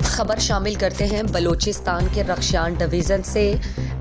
खबर शामिल करते हैं बलूचिस्तान के रख्शान डिवीज़न से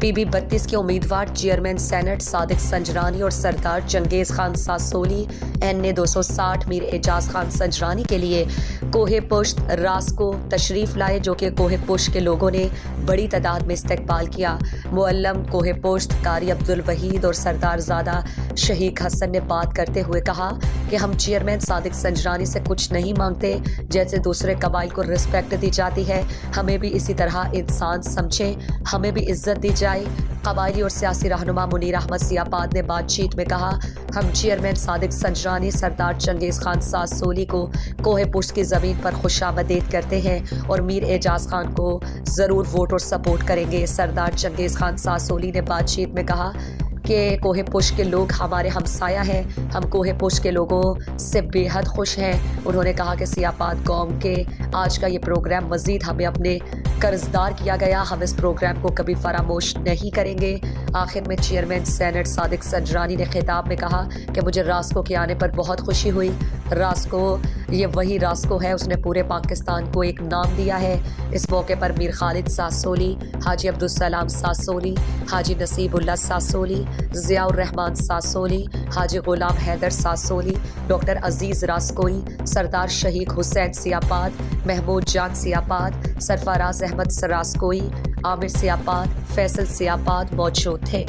PB-32 के उम्मीदवार चेयरमैन सेनेट सादिक संजरानी और सरदार चंगेज़ खान सासोली NA 260 मीर एजाज खान संजरानी के लिए कोहे पुश्त रास को तशरीफ़ लाए, जो कि कोहे पुश्त के लोगों ने बड़ी तादाद में इस्तकबाल किया। मुअल्लम कोहे पुश्त कारी अब्दुल वहीद और सरदार ज़ादा शहीक हसन ने बात करते हुए कहा कि हम चेयरमैन सादिक संजरानी से कुछ नहीं मांगते, जैसे दूसरे कबाइल को रिस्पेक्ट दी जाती है हमें भी इसी तरह इंसान समझें, हमें भी इज्जत दी जाए। कबायली और सियासी रहनुमा मुनीर अहमद सियापाद ने बातचीत में कहा, हम चेयरमैन सादिक संजरानी सरदार चंगेज़ खान सासोली को कोहे पुश्त की ज़मीन पर खुशामदीद करते हैं और मीर एजाज खान को ज़रूर वोट और सपोर्ट करेंगे। सरदार चंगेज़ खान सासोली ने बातचीत में कहा कि कोहे पुश्त के लोग हमारे हमसाया हैं, हम कोहे पुश्त के लोगों से बेहद खुश हैं। उन्होंने कहा कि सियापाद कौम के आज का ये प्रोग्राम मज़ीद हमें अपने कर्जदार किया गया, हम इस प्रोग्राम को कभी फरामोश नहीं करेंगे। आखिर में चेयरमैन सेनेट सादिक संजरानी ने खिताब में कहा कि मुझे रास्को के आने पर बहुत खुशी हुई। रास्को ये वही रास्को है, उसने पूरे पाकिस्तान को एक नाम दिया है। इस मौके पर मीर खालिद सासोली, हाजी अब्दुलसलाम सासोली, हाजी नसीबुल्लाह सासोली, ज़ियाउर रहमान सासोली, हाजी गुलाम हैदर सासोली, डॉक्टर अजीज़ रास्कोई, सरदार शहीक हुसैन सियापाद, महमूद जान सियापाद, सरफराज अहमद सरास्कोई, आमिर सियापाद, फैसल सियापाद मौजूद थे।